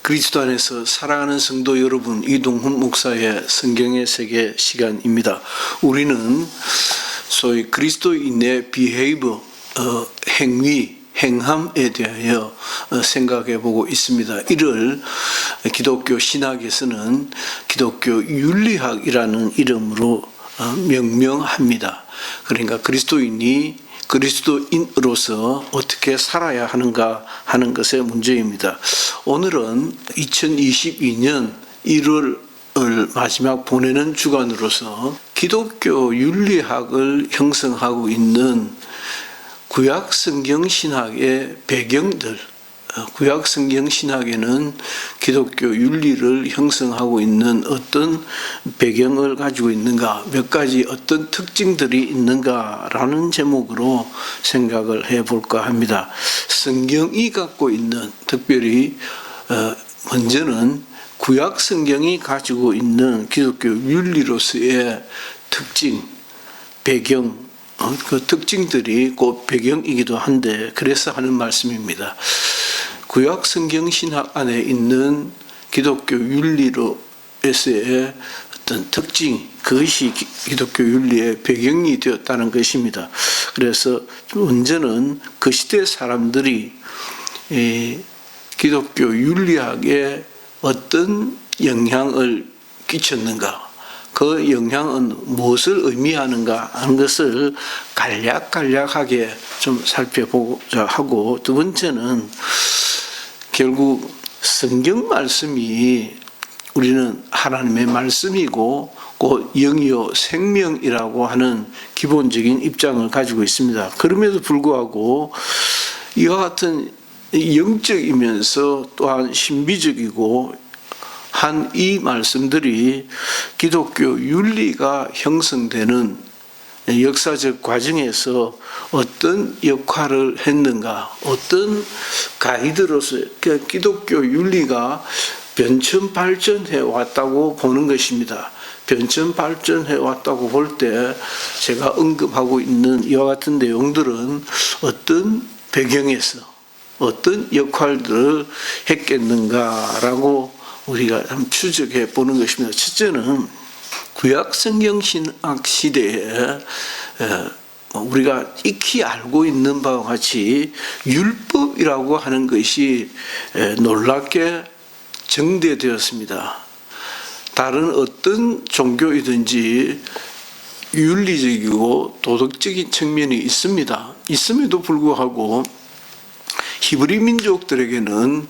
그리스도 안에서 사랑하는 성도 여러분, 이동훈 목사의 성경의 세계 시간입니다. 우리는 소위 그리스도인의 비헤이버, 행함에 대하여 생각해 보고 있습니다. 이를 기독교 신학에서는 기독교 윤리학이라는 이름으로 명명합니다. 그러니까 그리스도인으로서 어떻게 살아야 하는가 하는 것의 문제입니다. 오늘은 2022년 1월을 마지막 보내는 주간으로서 기독교 윤리학을 형성하고 있는 구약 성경 신학의 배경들, 구약 성경 신학에는 기독교 윤리를 형성하고 있는 어떤 배경을 가지고 있는가, 몇 가지 어떤 특징들이 있는가라는 제목으로 생각을 해볼까 합니다. 성경이 갖고 있는, 특별히 먼저는 구약 성경이 가지고 있는 기독교 윤리로서의 특징, 배경, 그 특징들이 곧 배경이기도 한데, 그래서 하는 말씀입니다. 구약 성경 신학 안에 있는 기독교 윤리로서의 어떤 특징, 그것이 기독교 윤리의 배경이 되었다는 것입니다. 그래서 먼저는 그 시대 사람들이 기독교 윤리학에 어떤 영향을 끼쳤는가, 그 영향은 무엇을 의미하는가 하는 것을 간략하게 좀 살펴보자 하고, 두 번째는 결국 성경 말씀이 우리는 하나님의 말씀이고 곧 영이요 생명이라고 하는 기본적인 입장을 가지고 있습니다. 그럼에도 불구하고 이와 같은 영적이면서 또한 신비적이고 한 이 말씀들이 기독교 윤리가 형성되는 역사적 과정에서 어떤 역할을 했는가, 어떤 가이드로서 기독교 윤리가 변천 발전해 왔다고 보는 것입니다. 변천 발전해 왔다고 볼 때 제가 언급하고 있는 이와 같은 내용들은 어떤 배경에서 어떤 역할들을 했겠는가라고 우리가 한번 추적해 보는 것입니다. 첫째는 구약 성경 신학 시대에 우리가 익히 알고 있는 바와 같이 율법이라고 하는 것이 놀랍게 정대되었습니다. 다른 어떤 종교이든지 윤리적이고 도덕적인 측면이 있습니다. 있음에도 불구하고 히브리 민족들에게는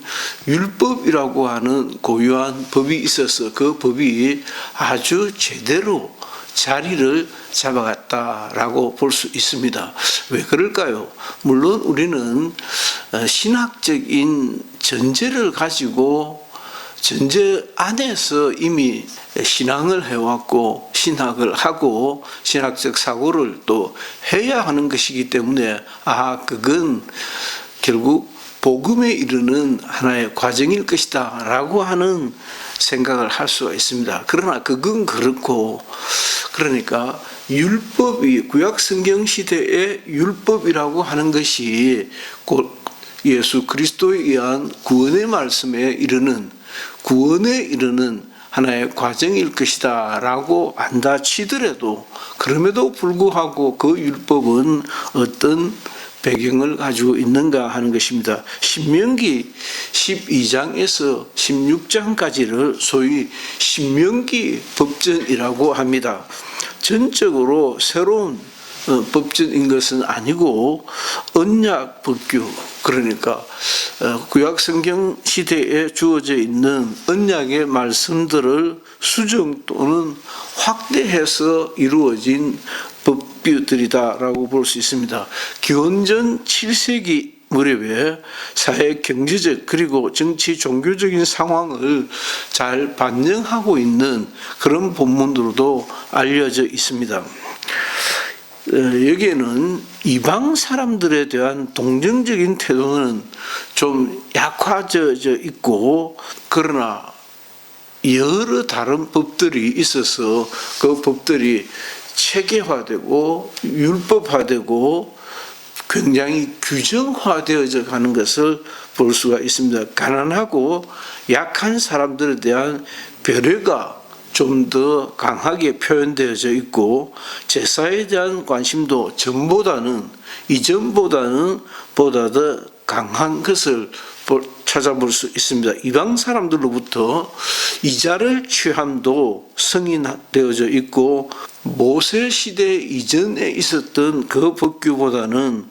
율법이라고 하는 고유한 법이 있어서 그 법이 아주 제대로 자리를 잡아갔다라고 볼 수 있습니다. 왜 그럴까요? 물론 우리는 신학적인 전제를 가지고 전제 안에서 이미 신앙을 해왔고 신학을 하고 신학적 사고를 또 해야 하는 것이기 때문에 그건 결국 복음에 이르는 하나의 과정일 것이다 라고 하는 생각을 할 수가 있습니다. 그러나 그건 그렇고, 그러니까 율법이 구약 성경 시대의 율법이라고 하는 것이 곧 예수 그리스도에 의한 구원의 말씀에 이르는, 구원에 이르는 하나의 과정일 것이다 라고 안다 치더라도, 그럼에도 불구하고 그 율법은 어떤 배경을 가지고 있는가 하는 것입니다. 신명기 12장에서 16장까지를 소위 신명기 법전이라고 합니다. 전적으로 새로운 법전인 것은 아니고 언약 법규, 그러니까 구약 성경 시대에 주어져 있는 언약의 말씀들을 수정 또는 확대해서 이루어진 법규들이다라고 볼 수 있습니다. 기원전 7세기 무렵에 사회 경제적 그리고 정치 종교적인 상황을 잘 반영하고 있는 그런 본문으로도 알려져 있습니다. 여기에는 이방 사람들에 대한 동정적인 태도는 좀 약화져 있고, 그러나 여러 다른 법들이 있어서 그 법들이 체계화되고 율법화되고 굉장히 규정화되어져 가는 것을 볼 수가 있습니다. 가난하고 약한 사람들에 대한 배려가 좀 더 강하게 표현되어져 있고, 제사에 대한 관심도 이전보다는 보다 더 강한 것을 찾아볼 수 있습니다. 이방 사람들로부터 이자를 취함도 승인되어져 있고, 모세 시대 이전에 있었던 그 법규보다는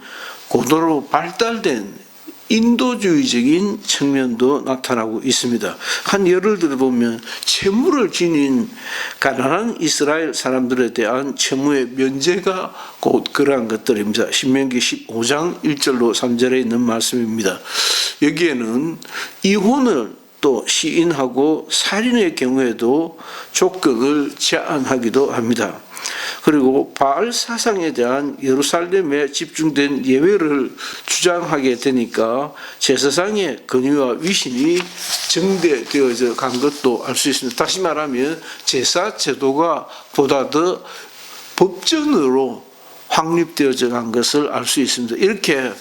고도로 발달된 인도주의적인 측면도 나타나고 있습니다. 한 예를 들어보면 채무를 지닌 가난한 이스라엘 사람들에 대한 채무의 면제가 곧 그러한 것들입니다. 신명기 15장 1절로 3절에 있는 말씀입니다. 여기에는 이혼을 또 시인하고 살인의 경우에도 조건을 제한하기도 합니다. 그리고 바알 사상에 대한 예루살렘에 집중된 예외를 주장하게 되니까 제사상의 권위와 위신이 정대되어져 간 것도 알 수 있습니다. 다시 말하면 제사 제도가 보다 더 법전으로 확립되어져 간 것을 알 수 있습니다. 이렇게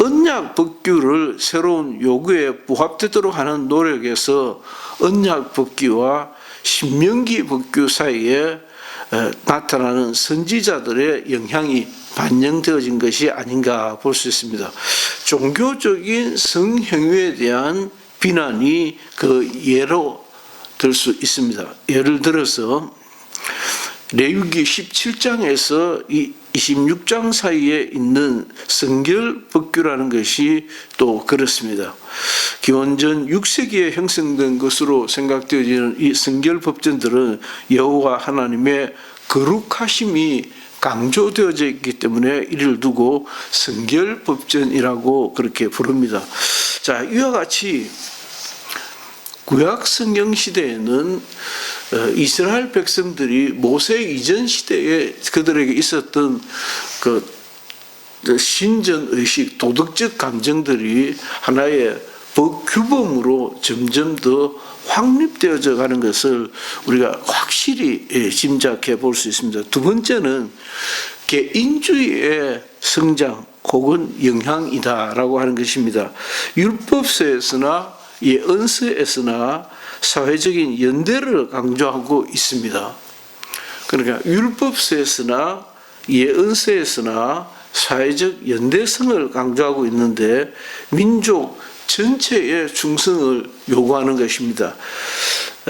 언약 법규를 새로운 요구에 부합되도록 하는 노력에서 언약 법규와 신명기 법규 사이에 나타나는 선지자들의 영향이 반영되어진 것이 아닌가 볼 수 있습니다. 종교적인 성행위에 대한 비난이 그 예로 들 수 있습니다. 예를 들어서 레위기 17장에서 26장 사이에 있는 성결 법규라는 것이 또 그렇습니다. 기원전 6세기에 형성된 것으로 생각되어지는 이 성결 법전들은 여호와 하나님의 거룩하심이 강조되어져 있기 때문에 이를 두고 성결 법전이라고 그렇게 부릅니다. 자, 이와 같이 구약 성경 시대에는 이스라엘 백성들이 모세 이전 시대에 그들에게 있었던 그 신전 의식, 도덕적 감정들이 하나의 법규범으로 점점 더 확립되어져 가는 것을 우리가 확실히 짐작해 볼 수 있습니다. 두 번째는 개인주의의 성장 혹은 영향이다라고 하는 것입니다. 율법서에서나 예언서에서나 사회적인 연대를 강조하고 있습니다. 그러니까 율법서에서나 예언서에서나 사회적 연대성을 강조하고 있는데 민족 전체의 충성을 요구하는 것입니다.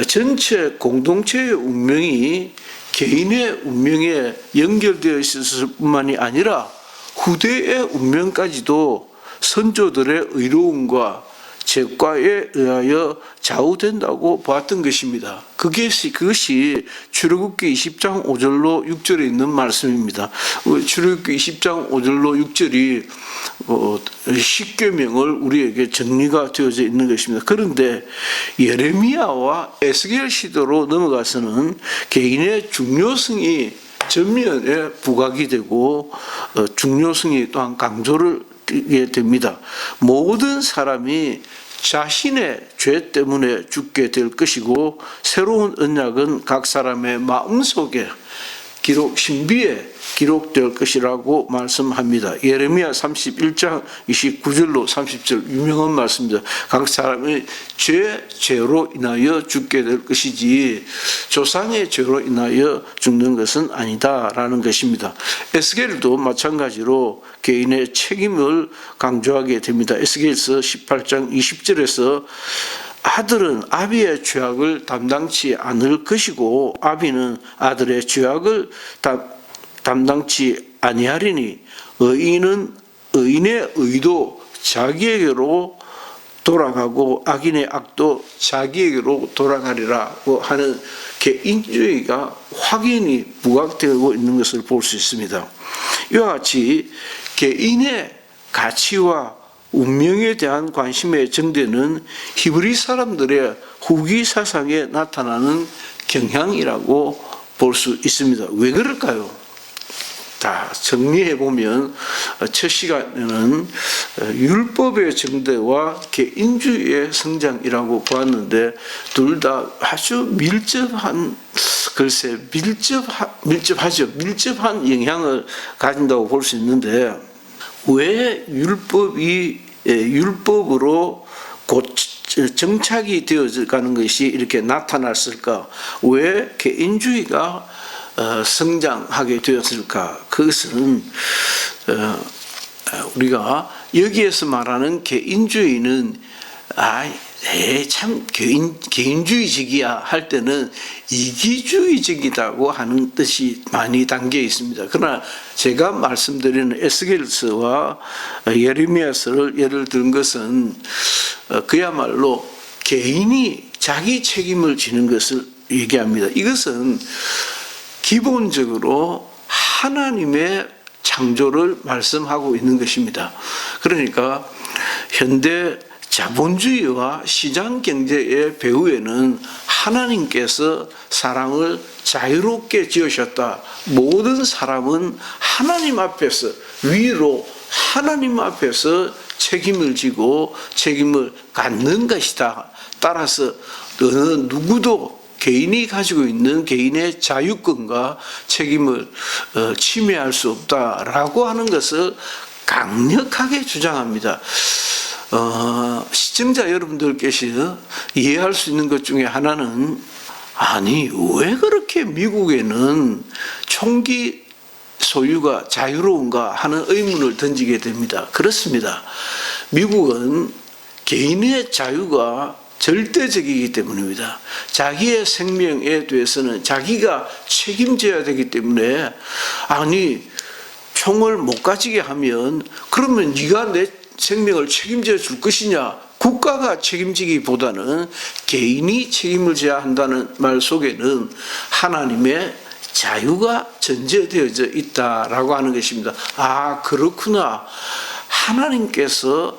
전체 공동체의 운명이 개인의 운명에 연결되어 있을 뿐만이 아니라 후대의 운명까지도 선조들의 의로움과 제과에 의하여 좌우된다고 보았던 것입니다. 그것이 출애굽기 20장 5절로 6절에 있는 말씀입니다. 출애굽기 20장 5절로 6절이 십계명을 우리에게 정리가 되어져 있는 것입니다. 그런데 예레미야와 에스겔 시대로 넘어가서는 개인의 중요성이 전면에 부각이 되고 중요성이 또한 강조를 띠게 됩니다. 모든 사람이 자신의 죄 때문에 죽게 될 것이고 새로운 언약은 각 사람의 마음속에 신비에 기록될 것이라고 말씀합니다. 예레미야 31장 29절로 30절 유명한 말씀입니다. 각 사람의 죄로 인하여 죽게 될 것이지 조상의 죄로 인하여 죽는 것은 아니다라는 것입니다. 에스겔도 마찬가지로 개인의 책임을 강조하게 됩니다. 에스겔서 18장 20절에서 아들은 아비의 죄악을 담당치 않을 것이고 아비는 아들의 죄악을 담당치 아니하리니 의인은 의인의 의도 자기에게로 돌아가고 악인의 악도 자기에게로 돌아가리라고 하는 개인주의가 확연히 부각되고 있는 것을 볼 수 있습니다. 이와 같이 개인의 가치와 운명에 대한 관심의 정대는 히브리 사람들의 후기 사상에 나타나는 경향이라고 볼 수 있습니다. 왜 그럴까요? 다 정리해 보면 첫 시간에는 율법의 정대와 개인주의의 성장이라고 보았는데 둘 다 아주 밀접한 밀접한 영향을 가진다고 볼 수 있는데 왜 율법으로 곧 정착이 되어져 가는 것이 이렇게 나타났을까? 왜 개인주의가 성장하게 되었을까? 그것은 우리가 여기에서 말하는 개인주의는 참 개인주의적이야 할 때는 이기주의적이라고 하는 뜻이 많이 담겨 있습니다. 그러나 제가 말씀드리는 에스겔서와 예레미야서를 예를 든 것은 그야말로 개인이 자기 책임을 지는 것을 얘기합니다. 이것은 기본적으로 하나님의 창조를 말씀하고 있는 것입니다. 그러니까 현대 자본주의와 시장경제의 배후에는 하나님께서 사람을 자유롭게 지으셨다. 모든 사람은 하나님 앞에서 위로 하나님 앞에서 책임을 지고 책임을 갖는 것이다. 따라서 어느 누구도 개인이 가지고 있는 개인의 자유권과 책임을 침해할 수 없다라고 하는 것을 강력하게 주장합니다. 시청자 여러분들께서 이해할 수 있는 것 중에 하나는 아니 왜 그렇게 미국에는 총기 소유가 자유로운가 하는 의문을 던지게 됩니다. 그렇습니다. 미국은 개인의 자유가 절대적이기 때문입니다. 자기의 생명에 대해서는 자기가 책임져야 되기 때문에 아니 총을 못 가지게 하면 그러면 네가 내 생명을 책임져 줄 것이냐? 국가가 책임지기보다는 개인이 책임을 져야 한다는 말 속에는 하나님의 자유가 전제되어져 있다라고 하는 것입니다. 아, 그렇구나. 하나님께서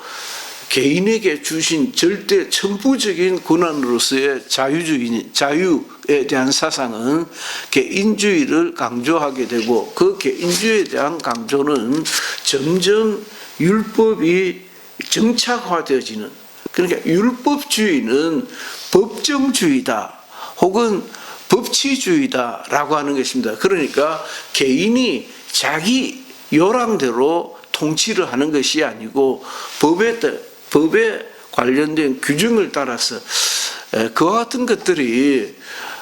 개인에게 주신 절대 천부적인 권한으로서의 자유에 대한 사상은 개인주의를 강조하게 되고 그 개인주의에 대한 강조는 점점 율법이 정착화되어지는, 그러니까 율법주의는 법정주의다 혹은 법치주의다라고 하는 것입니다. 그러니까 개인이 자기 요랑대로 통치를 하는 것이 아니고 법에 관련된 규정을 따라서 그와 같은 것들이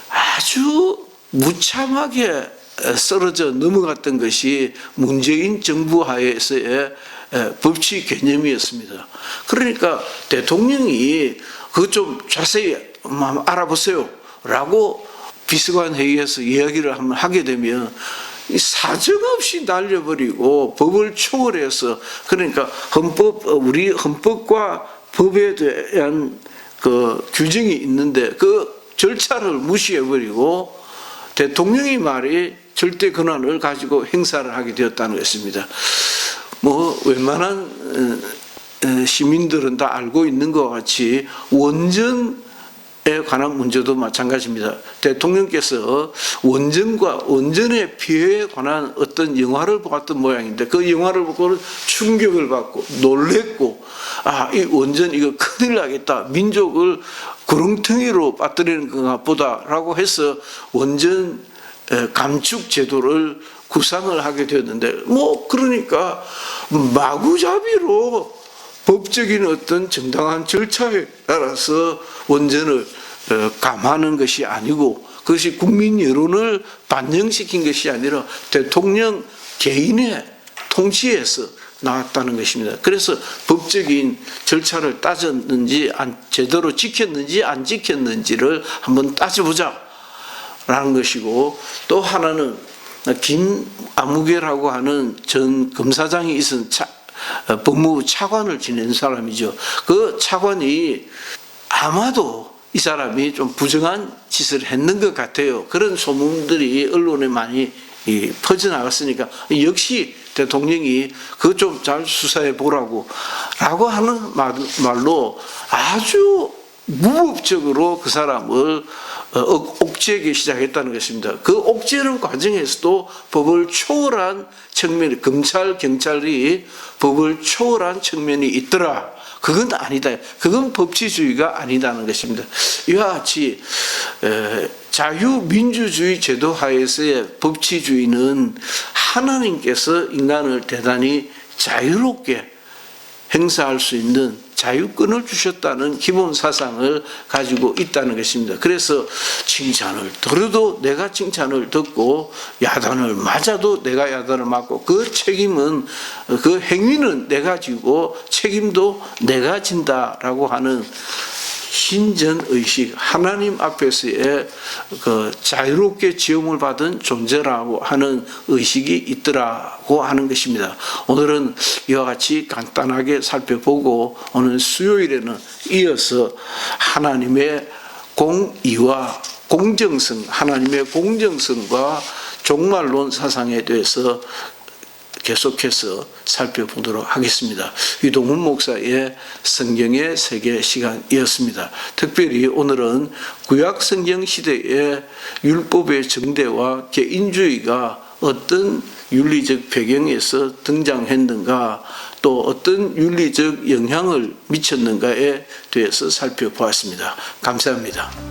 아주 무참하게 썰어져 넘어갔던 것이 문재인 정부 하에서의 법치 개념이었습니다. 그러니까 대통령이 그것 좀 자세히 알아보세요 라고 비서관 회의에서 이야기를 한번 하게 되면 사정없이 날려버리고 법을 초월해서, 그러니까 우리 헌법과 법에 대한 그 규정이 있는데 그 절차를 무시해버리고 대통령의 말이 절대 권한을 가지고 행사를 하게 되었다는 것입니다. 뭐 웬만한 시민들은 다 알고 있는 것 같이 원전에 관한 문제도 마찬가지입니다. 대통령께서 원전의 피해에 관한 어떤 영화를 보았던 모양인데 그 영화를 보고 충격을 받고 놀랬고 이 원전 이거 큰일 나겠다. 민족을 구렁텅이로 빠뜨리는 것보다라고 해서 원전 감축 제도를 구상을 하게 되었는데 그러니까 마구잡이로 법적인 어떤 정당한 절차에 따라서 원전을 감하는 것이 아니고 그것이 국민 여론을 반영시킨 것이 아니라 대통령 개인의 통치에서 나왔다는 것입니다. 그래서 법적인 절차를 따졌는지 제대로 지켰는지 안 지켰는지를 한번 따져보자 라는 것이고, 또 하나는 김아무개라고 하는 전 검사장이 있은 법무부 차관을 지낸 사람이죠. 그 차관이 아마도 이 사람이 좀 부정한 짓을 했는 것 같아요. 그런 소문들이 언론에 많이 퍼져나갔으니까 역시 대통령이 그거 좀 잘 수사해 보라고 라고 하는 말로 아주 무법적으로 그 사람을 옥죄기 시작했다는 것입니다. 그 옥죄는 과정에서도 법을 초월한 측면이, 검찰, 경찰이 법을 초월한 측면이 있더라. 그건 아니다. 그건 법치주의가 아니다는 것입니다. 이와 같이 자유민주주의 제도 하에서의 법치주의는 하나님께서 인간을 대단히 자유롭게 행사할 수 있는 자유권을 주셨다는 기본 사상을 가지고 있다는 것입니다. 그래서 칭찬을 들어도 내가 칭찬을 듣고 야단을 맞아도 내가 야단을 맞고 그 책임은 그 행위는 내가 지고 책임도 내가 진다라고 하는 신전의식, 하나님 앞에서의 그 자유롭게 지음을 받은 존재라고 하는 의식이 있더라고 하는 것입니다. 오늘은 이와 같이 간단하게 살펴보고 오늘 수요일에는 이어서 하나님의 공의와 공정성, 하나님의 공정성과 종말론 사상에 대해서 계속해서 살펴보도록 하겠습니다. 유동훈 목사의 성경의 세계 시간이었습니다. 특별히 오늘은 구약 성경 시대의 율법의 정대와 개인주의가 어떤 윤리적 배경에서 등장했는가, 또 어떤 윤리적 영향을 미쳤는가에 대해서 살펴보았습니다. 감사합니다.